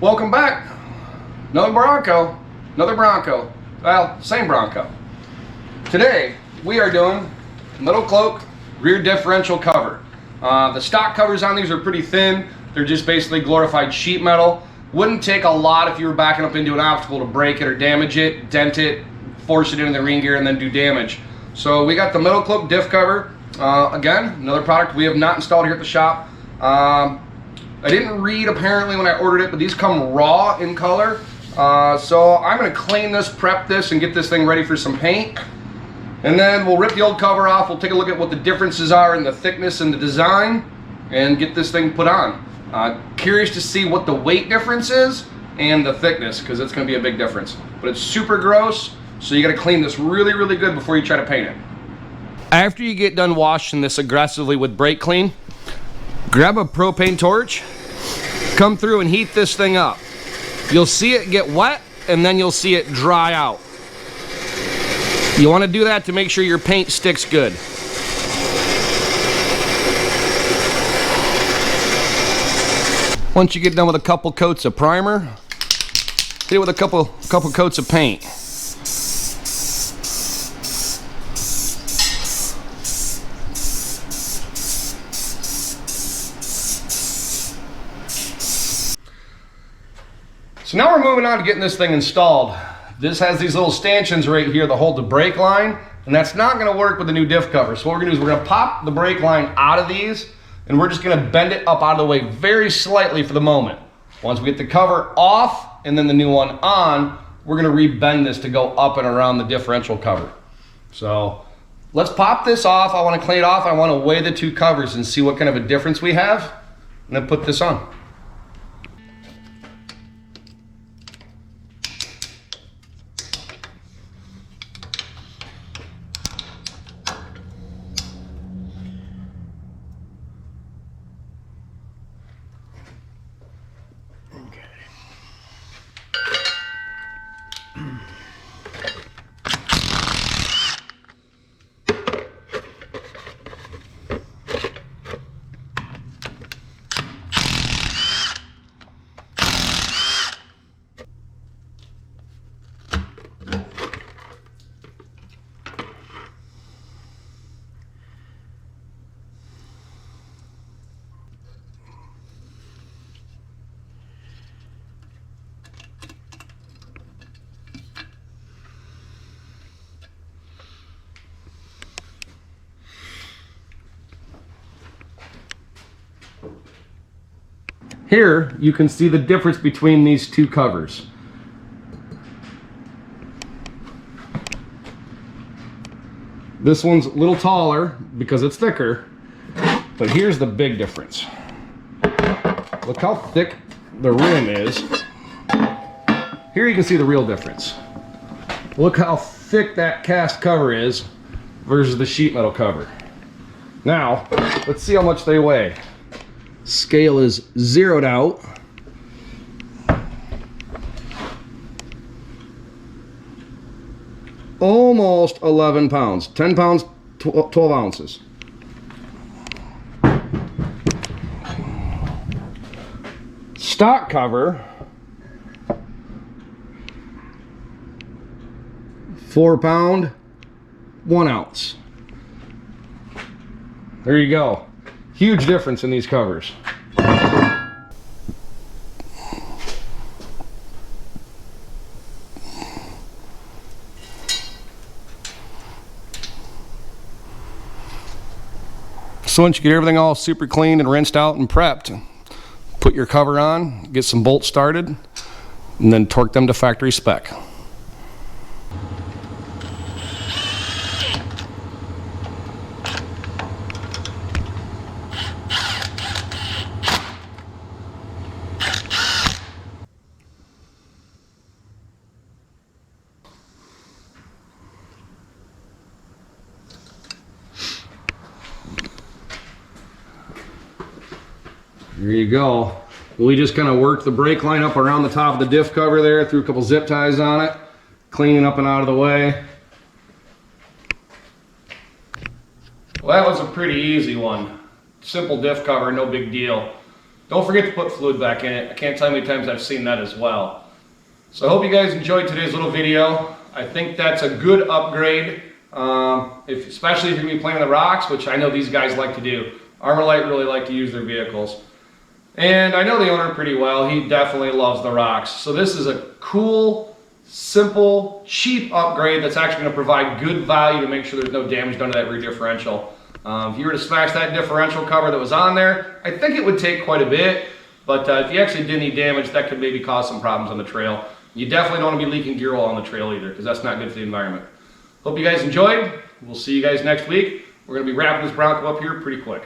Welcome back. Another Bronco. Well, same Bronco. Today we are doing MetalCloak rear differential cover. The stock covers on these are pretty thin. They're just basically glorified sheet metal. Wouldn't take a lot if you were backing up into an obstacle to break it or damage it, dent it, force it into the ring gear, and then do damage. So we got the MetalCloak diff cover. Again, another product we have not installed here at the shop. I didn't read apparently when I ordered it, but these come raw in color. So I'm going to clean this, prep this, and get this thing ready for some paint. And then we'll rip the old cover off. We'll take a look at what the differences are in the thickness and the design and get this thing put on. Curious to see what the weight difference is and the thickness, because it's going to be a big difference. But it's super gross, so you got to clean this really, really good before you try to paint it. After you get done washing this aggressively with brake clean, grab a propane torch, come through and heat this thing up. You'll see it get wet and then you'll see it dry out. You want to do that to make sure your paint sticks good. Once you get done with a couple coats of primer, hit it with a couple coats of paint. So now we're moving on to getting this thing installed. This has these little stanchions right here that hold the brake line, and that's not going to work with the new diff cover. So what we're going to do is we're going to pop the brake line out of these, and we're just going to bend it up out of the way very slightly for the moment. Once we get the cover off and then the new one on, we're going to rebend this to go up and around the differential cover. So let's pop this off. I want to clean it off. I want to weigh the two covers and see what kind of a difference we have, and then put this on. Here you can see the difference between these two covers. This one's a little taller because it's thicker, but here's the big difference. Look how thick the rim is. Here you can see the real difference. Look how thick that cast cover is versus the sheet metal cover. Now, let's see how much they weigh. Scale is zeroed out. Almost 11 pounds. 10 pounds, 12 ounces. Stock cover, 4 pound, 1 ounce. There you go. Huge difference in these covers. So once you get everything all super cleaned and rinsed out and prepped, put your cover on, get some bolts started, and then torque them to factory spec. There you go. We just kind of worked the brake line up around the top of the diff cover there, threw a couple zip ties on it, cleaning up and out of the way. Well, that was a pretty easy one. Simple diff cover, no big deal. Don't forget to put fluid back in it. I can't tell you how many times I've seen that as well. So I hope you guys enjoyed today's little video. I think that's a good upgrade, especially if you're going to be playing the rocks, which I know these guys like to do. Armorlite really like to use their vehicles. And I know the owner pretty well. He definitely loves the rocks. So this is a cool, simple, cheap upgrade that's actually going to provide good value to make sure there's no damage done to that rear differential. If you were to smash that differential cover that was on there, I think it would take quite a bit. But if you actually did any damage, that could maybe cause some problems on the trail. You definitely don't want to be leaking gear oil on the trail either, because that's not good for the environment. Hope you guys enjoyed. We'll see you guys next week. We're going to be wrapping this Bronco up here pretty quick.